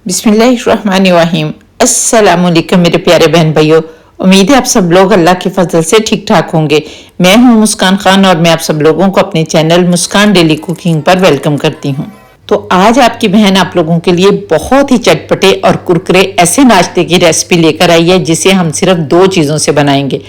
बिस्मिल्लाहिर्रहमानिर्रहीम। अस्सलामुअलैकुम मेरे प्यारे बहन भाइयों, उम्मीद है आप सब लोग अल्लाह के फजल से ठीक ठाक होंगे। मैं हूं मुस्कान खान और मैं आप सब लोगों को अपने चैनल मुस्कान डेली कुकिंग पर वेलकम करती हूं। तो आज आपकी बहन आप लोगों के लिए बहुत ही चटपटे और कुरकुरे ऐसे नाश्ते की रेसिपी लेकर आई है जिसे हम सिर्फ दो चीज़ों से बनाएंगे।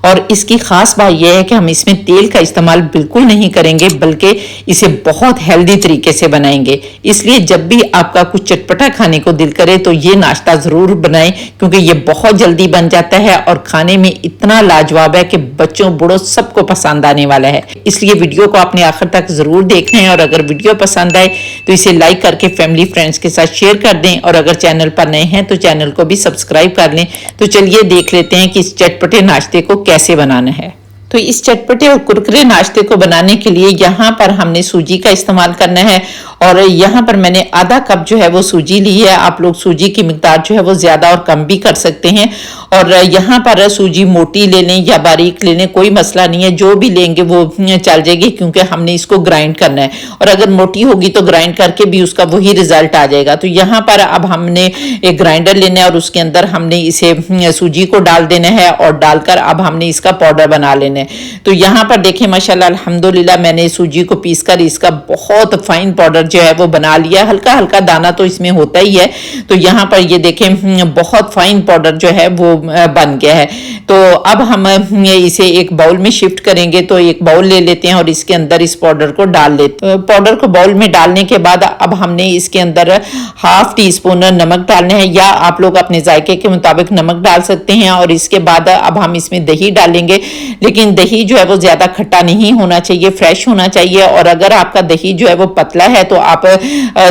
और इसकी खास बात यह है कि हम इसमें तेल का इस्तेमाल बिल्कुल नहीं करेंगे, बल्कि इसे बहुत हेल्दी तरीके से बनाएंगे। इसलिए जब भी आपका कुछ चटपटा खाने को दिल करे तो ये नाश्ता ज़रूर बनाएं, क्योंकि ये बहुत जल्दी बन जाता है और खाने में इतना लाजवाब है कि बच्चों बूढ़ों सबको पसंद आने वाला है। इसलिए वीडियो को आपने आखिर तक ज़रूर देखना है और अगर वीडियो पसंद आए तो इसे लाइक करके फैमिली फ्रेंड्स के साथ शेयर कर दें और अगर चैनल पर नए हैं तो चैनल को भी सब्सक्राइब कर लें। तो चलिए देख लेते हैं कि इस चटपटे नाश्ते को कैसे बनाना है। तो इस चटपटे और कुरकुरे नाश्ते को बनाने के लिए यहाँ पर हमने सूजी का इस्तेमाल करना है और यहाँ पर मैंने आधा कप जो है वो सूजी ली है। आप लोग सूजी की मिकदार जो है वो ज़्यादा और कम भी कर सकते हैं और यहाँ पर सूजी मोटी ले लें या बारीक ले लें, कोई मसला नहीं है, जो भी लेंगे वो चल जाएगी, क्योंकि हमने इसको ग्राइंड करना है और अगर मोटी होगी तो ग्राइंड करके भी उसका वही रिजल्ट आ जाएगा। तो यहाँ पर अब हमने एक ग्राइंडर लेना है और उसके अंदर हमने इसे सूजी को डाल देना है और डालकर अब हमने इसका पाउडर बना लेना है। तो यहाँ पर देखें माशाल्लाह अल्हम्दुलिल्लाह मैंने सूजी को पीसकर इसका बहुत फाइन पाउडर जो है वो बना लिया। हल्का हल्का दाना तो इसमें होता ही है। तो यहाँ पर ये देखें बहुत फाइन पाउडर जो है वो बन गया है। तो अब हम इसे एक बाउल में शिफ्ट करेंगे। तो एक बाउल ले लेते हैं और इसके अंदर इस पाउडर को डाल लेते हैं। पाउडर को बाउल में डालने के बाद अब हमने इसके अंदर हाफ टी स्पून नमक डालना है, या आप लोग अपने जायके के मुताबिक नमक डाल सकते हैं। और इसके बाद अब हम इसमें दही डालेंगे, लेकिन दही जो है वो ज्यादा खट्टा नहीं होना चाहिए, फ्रेश होना चाहिए। और अगर आपका दही जो है वो पतला है तो आप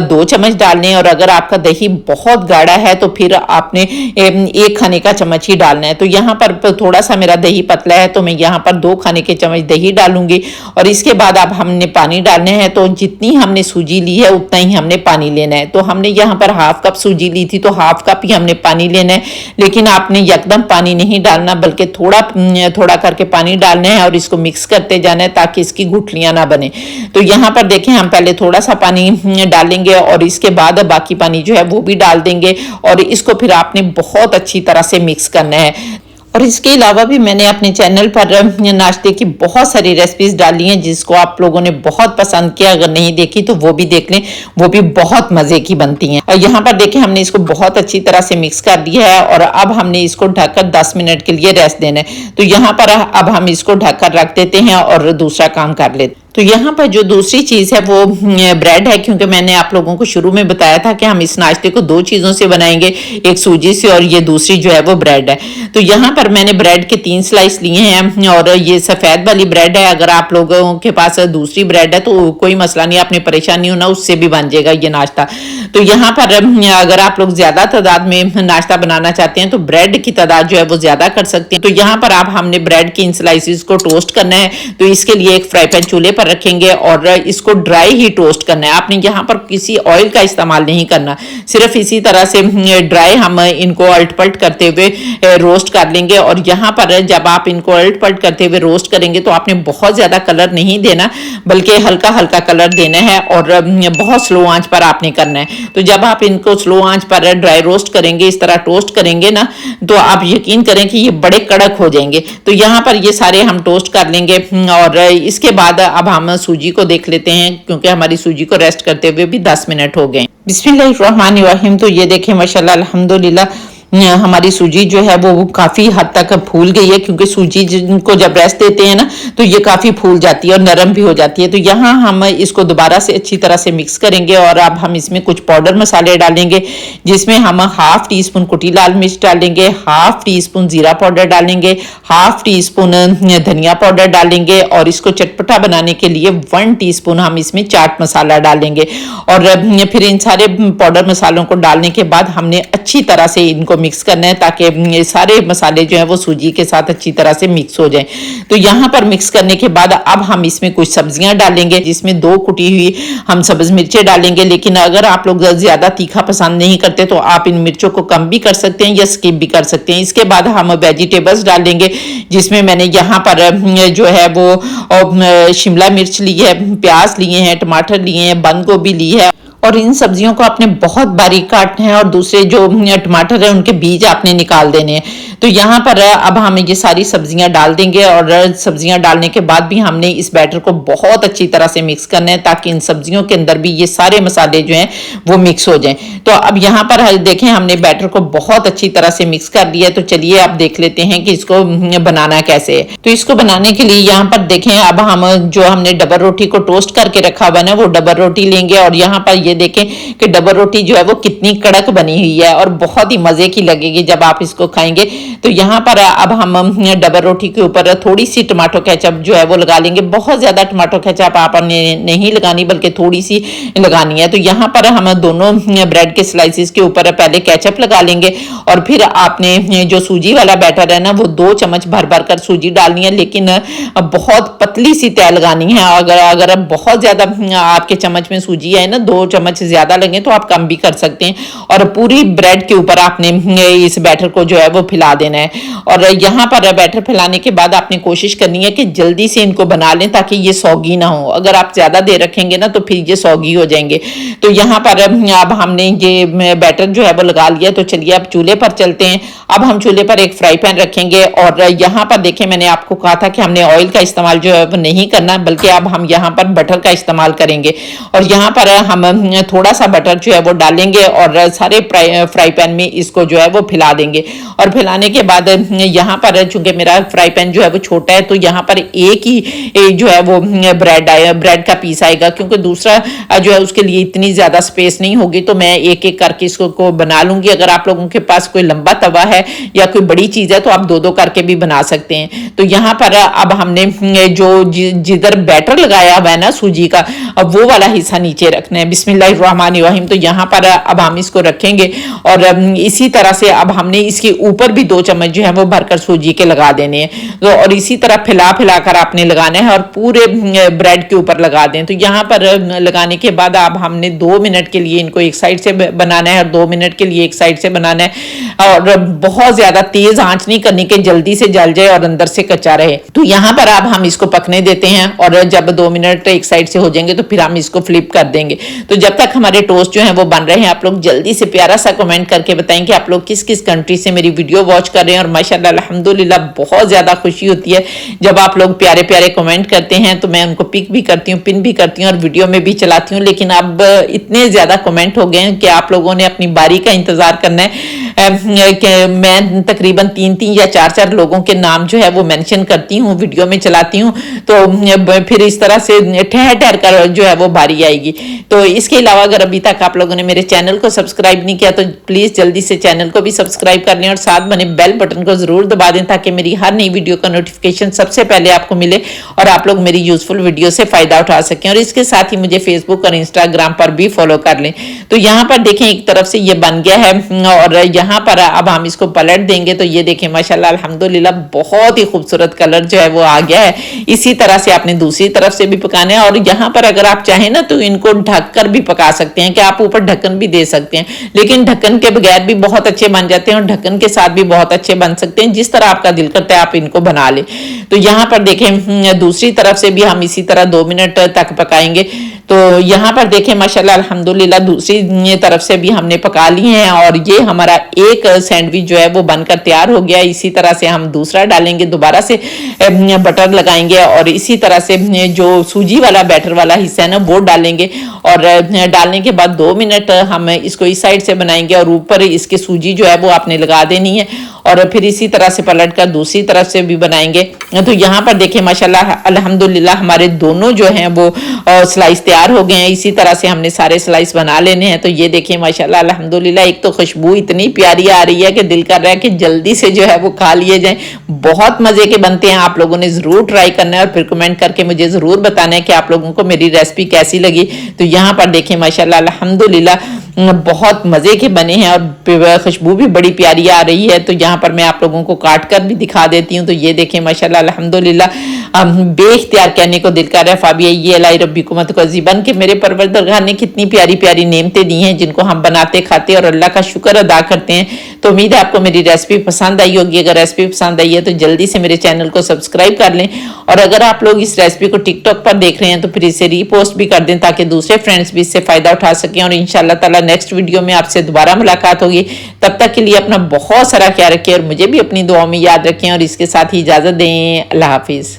2 चम्मच डाल लें और अगर आपका दही बहुत गाढ़ा है तो फिर आपने 1 खाने का चम्मच ही डालना है। तो यहाँ पर थोड़ा सा मेरा दही पतला है तो मैं यहाँ पर 2 खाने के चम्मच दही डालूंगी और इसके बाद अब हमने पानी डालना है। तो जितनी हमने सूजी ली है उतना ही हमने पानी लेना है। तो हमने यहाँ पर हाफ कप सूजी ली थी तो हाफ कप ही हमने पानी लेना है, लेकिन आपने एकदम पानी नहीं डालना बल्कि थोड़ा थोड़ा करके पानी डालना है और इसको मिक्स करते जाना है ताकि इसकी गुठलियां ना बने। तो यहाँ पर देखें हम पहले थोड़ा सा पानी डालेंगे और इसके बाद बाकी पानी जो है वो भी डाल देंगे और इसको फिर आपने बहुत अच्छी तरह से मिक्स करना है। और इसके अलावा भी मैंने अपने चैनल पर नाश्ते की बहुत सारी रेसिपीज डाली हैं जिसको आप लोगों ने बहुत पसंद किया। अगर नहीं देखी तो वो भी देख लें, वो भी बहुत मज़े की बनती हैं। और यहाँ पर देखें हमने इसको बहुत अच्छी तरह से मिक्स कर दिया है और अब हमने इसको ढककर 10 मिनट के लिए रेस्ट देना है। तो यहाँ पर अब हम इसको ढककर रख देते हैं और दूसरा काम कर लेते हैं। तो यहाँ पर जो दूसरी चीज़ है वो ब्रेड है, क्योंकि मैंने आप लोगों को शुरू में बताया था कि हम इस नाश्ते को 2 चीज़ों से बनाएंगे, एक सूजी से और ये दूसरी जो है वो ब्रेड है। तो यहाँ पर मैंने ब्रेड के 3 स्लाइस लिए हैं और ये सफ़ेद वाली ब्रेड है। अगर आप लोगों के पास दूसरी ब्रेड है तो कोई मसला नहीं, आपने परेशान नहीं होना, उससे भी बन जाएगा ये नाश्ता। तो यहाँ पर अगर आप लोग ज़्यादा तादाद में नाश्ता बनाना चाहते हैं तो ब्रेड की तादाद जो है वो ज़्यादा कर सकते हैं। तो यहाँ पर आप हमने ब्रेड की इन स्लाइसिस को टोस्ट करना है। तो इसके लिए एक फ्राई पैन चूल्हे पर रखेंगे और इसको ड्राई ही टोस्ट करना है। आपने यहाँ पर किसी ऑयल का इस्तेमाल नहीं करना, सिर्फ इसी तरह से ड्राई हम इनको अल्ट पल्ट करते हुए रोस्ट कर लेंगे। और यहाँ पर जब आप इनको अल्ट पल्ट करते हुए रोस्ट करेंगे तो आपने बहुत ज़्यादा कलर नहीं देना, बल्कि हल्का हल्का कलर देना है और बहुत स्लो आंच पर आपने करना है। तो जब आप इनको स्लो आंच पर ड्राई रोस्ट करेंगे, इस तरह टोस्ट करेंगे ना, तो आप यकीन करें कि ये बड़े कड़क हो जाएंगे। तो यहाँ पर ये सारे हम टोस्ट कर लेंगे और इसके बाद अब हम सूजी को देख लेते हैं, क्योंकि हमारी सूजी को रेस्ट करते हुए भी 10 मिनट हो गए। बिस्मिल्लाहिर्रहमानिर्रहीम। तो ये देखें माशाल्लाह अल्हम्दुलिल्लाह हमारी सूजी जो है वो काफ़ी हद तक फूल गई है, क्योंकि सूजी को जब रेस्ट देते हैं ना तो ये काफ़ी फूल जाती है और नरम भी हो जाती है। तो यहाँ हम इसको दोबारा से अच्छी तरह से मिक्स करेंगे और अब हम इसमें कुछ पाउडर मसाले डालेंगे, जिसमें हम हाफ टी स्पून कुटी लाल मिर्च डालेंगे, हाफ टी स्पून जीरा पाउडर डालेंगे, हाफ टी स्पून धनिया पाउडर डालेंगे और इसको चटपटा बनाने के लिए 1 टीस्पून हम इसमें चाट मसाला डालेंगे। और फिर इन सारे पाउडर मसालों को डालने के बाद हमने अच्छी तरह से इनको मिक्स करना है ताकि ये सारे मसाले जो है वो सूजी के साथ अच्छी तरह से मिक्स हो जाएं। तो यहाँ पर मिक्स करने के बाद अब हम इसमें कुछ सब्जियां डालेंगे, जिसमें 2 कुटी हुई हम सब्ज मिर्चें डालेंगे। लेकिन अगर आप लोग ज्यादा तीखा पसंद नहीं करते तो आप इन मिर्चों को कम भी कर सकते हैं या स्किप भी कर सकते हैं। इसके बाद हम वेजिटेबल्स डालेंगे, जिसमें मैंने यहाँ पर जो है वो शिमला मिर्च ली है, प्याज लिए हैं, टमाटर लिए हैं, बंद गोभी ली है और इन सब्जियों को आपने बहुत बारीक काटना है और दूसरे जो टमाटर है उनके बीज आपने निकाल देने हैं। तो यहाँ पर अब हम ये सारी सब्जियां डाल देंगे और सब्जियां डालने के बाद भी हमने इस बैटर को बहुत अच्छी तरह से मिक्स करना है ताकि इन सब्जियों के अंदर भी ये सारे मसाले जो हैं वो मिक्स हो जाएं। तो अब यहाँ पर देखें हमने बैटर को बहुत अच्छी तरह से मिक्स कर दिया। तो चलिए आप देख लेते हैं कि इसको बनाना कैसे है। तो इसको बनाने के लिए यहाँ पर देखें अब हम जो हमने डबल रोटी को टोस्ट करके रखा हुआ है वो डबल रोटी लेंगे और यहाँ पर ये देखें कि डबल रोटी जो है वो कितनी कड़क बनी हुई है और बहुत ही मजे की लगेगी जब आप इसको खाएंगे। तो यहाँ पर अब हम डबल रोटी के ऊपर थोड़ी सी टमाटो केचप जो है वो लगा लेंगे। बहुत ज्यादा टमाटो केचप आपने नहीं लगानी बल्कि थोड़ी सी लगानी है। तो यहाँ पर हम दोनों ब्रेड के स्लाइसिस के ऊपर पहले केचप लगा लेंगे और फिर आपने जो सूजी वाला बैटर है ना वो 2 चम्मच भर भर कर सूजी डालनी है, लेकिन बहुत पतली सी तय लगानी है। अगर बहुत ज्यादा आपके चम्मच में सूजी है ना 2 चम्मच ज्यादा लगे तो आप कम भी कर सकते हैं। और पूरी ब्रेड के ऊपर आपने इस बैटर को जो है वो फैला देना है। और यहाँ पर बैटर फैलाने के बाद आपने कोशिश करनी है कि जल्दी से इनको बना लें ताकि ये सौगी ना हो। अगर आप ज्यादा देर रखेंगे ना तो फिर ये सौगी हो जाएंगे। तो यहाँ पर अब हमने ये बैटर जो है वो लगा लिया। तो चलिए अब चूल्हे पर चलते हैं। अब हम चूल्हे पर एक फ्राई पैन रखेंगे और यहाँ पर देखें मैंने आपको कहा था कि हमने ऑयल का इस्तेमाल जो है वो नहीं करना बल्कि अब हम यहाँ पर बटर का इस्तेमाल करेंगे। और यहाँ पर हम थोड़ा सा बटर जो है वो डालेंगे और सारे फ्राई पैन में इसको जो है वो फैला देंगे। और फैलाने के बाद यहाँ पर चूंकि मेरा फ्राई पैन जो है वो छोटा है तो यहाँ पर एक ही जो है वो ब्रेड का पीस आएगा, क्योंकि दूसरा जो है उसके लिए इतनी ज्यादा स्पेस नहीं होगी। तो मैं एक एक करके इसको बना लूंगी। अगर आप लोगों के पास कोई लंबा तवा है या कोई बड़ी चीज है तो आप 2-2 करके भी बना सकते हैं। तो यहाँ पर अब हमने जो जिधर बैटर लगाया हुआ है ना सूजी का, अब वो वाला हिस्सा नीचे रखना है। बिस्मिल्लाहिर्रहमानिर्रहीम। तो यहाँ पर अब हम इसको रखेंगे और इसी तरह से अब हमने इसके ऊपर भी 2 चम्मच जो है वो भरकर सूजी के लगा देने हैं। तो और इसी तरह फैला कर आपने लगाना है और पूरे ब्रेड के ऊपर लगा दें। तो यहाँ पर लगाने के बाद अब हमने 2 मिनट के लिए इनको एक साइड से बनाना है और 2 मिनट के लिए एक साइड से बनाना है। और बहुत ज्यादा तेज आंच नहीं करनी कि जल्दी से जल जाए और अंदर से कच्चा रहे। तो यहाँ पर अब हम इसको पकने देते हैं और जब 2 मिनट एक साइड से हो जाएंगे तो फिर हम इसको फ्लिप कर देंगे। तो जब तक हमारे टोस्ट जो है वो बन रहे हैं आप लोग जल्दी से प्यारा सा कमेंट करके बताएं कि आप लोग किस किस कंट्री से मेरी वीडियो वॉच कर रहे हैं। और माशाल्लाह अल्हम्दुलिल्लाह बहुत ज्यादा खुशी होती है जब आप लोग प्यारे प्यारे कमेंट करते हैं। तो मैं उनको पिक भी करती हूँ, पिन भी करती हूँ और वीडियो में भी चलाती हूँ। लेकिन अब इतने ज्यादा कमेंट हो गए हैं कि आप लोगों ने अपनी बारी का इंतजार करना है कि मैं तकरीबन 3-3 या 4-4 लोगों के नाम जो है वो मेंशन करती हूँ, वीडियो में चलाती हूँ। तो फिर इस तरह से ठहर कर जो है वो बारी आएगी। तो इसके अलावा अगर अभी तक आप लोगों ने मेरे चैनल को सब्सक्राइब नहीं किया तो प्लीज जल्दी से चैनल को भी सब्सक्राइब कर लें और साथ बने बेल बटन को जरूर दबा दें ताकि मेरी हर नई वीडियो का नोटिफिकेशन सबसे पहले आपको मिले और आप लोग मेरी यूजफुल वीडियो से फायदा उठा सकें। और इसके साथ ही मुझे फेसबुक और इंस्टाग्राम पर भी फॉलो कर लें। तो यहाँ पर देखें एक तरफ से ये बन गया है और यहाँ पर अब हम इसको पलट देंगे। तो ये देखें माशाल्लाह अल्हम्दुलिल्लाह बहुत ही खूबसूरत कलर जो है वो आ गया है। इसी तरह से आपने दूसरी तरफ से भी पकाना है। और यहाँ पर अगर आप चाहें ना तो इनको ढककर भी पका सकते हैं कि आप ऊपर ढक्कन भी दे सकते हैं, लेकिन ढक्कन के बगैर भी बहुत अच्छे बन जाते हैं और ढक्कन के साथ भी बहुत अच्छे बन सकते हैं। जिस तरह आपका दिल करता है आप इनको बना ले। तो यहाँ पर देखें दूसरी तरफ से भी हम इसी तरह 2 मिनट तक पकाएंगे। तो यहाँ पर देखें माशाल्लाह अल्हम्दुलिल्लाह दूसरी तरफ से भी हमने पका लिए हैं और ये हमारा एक सैंडविच जो है वो बनकर तैयार हो गया। इसी तरह से हम दूसरा डालेंगे, दोबारा से बटर लगाएंगे और इसी तरह से जो सूजी वाला बैटर वाला हिस्सा है ना वो डालेंगे। और डालने के बाद 2 मिनट हम इसको इस साइड से बनाएंगे और ऊपर इसके सूजी जो है वो आपने लगा देनी है और फिर इसी तरह से पलट कर दूसरी तरफ से भी बनाएंगे। तो यहाँ पर देखें माशाल्लाह अल्हम्दुलिल्लाह हमारे दोनों जो हैं वो स्लाइस तैयार हो गए हैं। इसी तरह से हमने सारे स्लाइस बना लेने हैं। तो ये देखिए माशाल्लाह अल्हम्दुलिल्लाह एक तो खुशबू इतनी प्यारी आ रही है कि दिल कर रहा है कि जल्दी से जो है वो खा लिए जाए। बहुत मजे के बनते हैं, आप लोगों ने जरूर ट्राई करना है और फिर कमेंट करके मुझे जरूर बताना है कि आप लोगों को मेरी रेसिपी कैसी लगी। तो यहाँ पर देखें माशाल्लाह अल्हम्दुलिल्लाह बहुत मज़े के बने हैं और खुशबू भी बड़ी प्यारी आ रही है। तो यहाँ पर मैं आप लोगों को काट कर भी दिखा देती हूँ। तो ये देखें माशाल्लाह अल्हम्दुलिल्लाह बेख्तियार कहने को दिल कर रहा है फाबिया ये लाई रब्बी को मत को अजीबन के मेरे परवरदिगार ने कितनी प्यारी प्यारी नेमतें दी हैं जिनको हम बनाते खाते और अल्लाह का शुक्र अदा करते हैं। तो उम्मीद है आपको मेरी रेसिपी पसंद आई होगी। अगर रेसिपी पसंद आई है तो जल्दी से मेरे चैनल को सब्सक्राइब कर लें और अगर आप लोग इस रेसिपी को टिकटॉक पर देख रहे हैं तो फिर इसे रीपोस्ट भी कर दें ताकि दूसरे फ्रेंड्स भी इससे फ़ायदा उठा सकें। और इंशाल्लाह ताला नेक्स्ट वीडियो में आपसे दोबारा मुलाकात होगी। तब तक के लिए अपना बहुत सारा ख्याल रखें और मुझे भी अपनी दुआओं में याद रखें और इसके साथ ही इजाज़त दें। अल्लाह हाफिज़।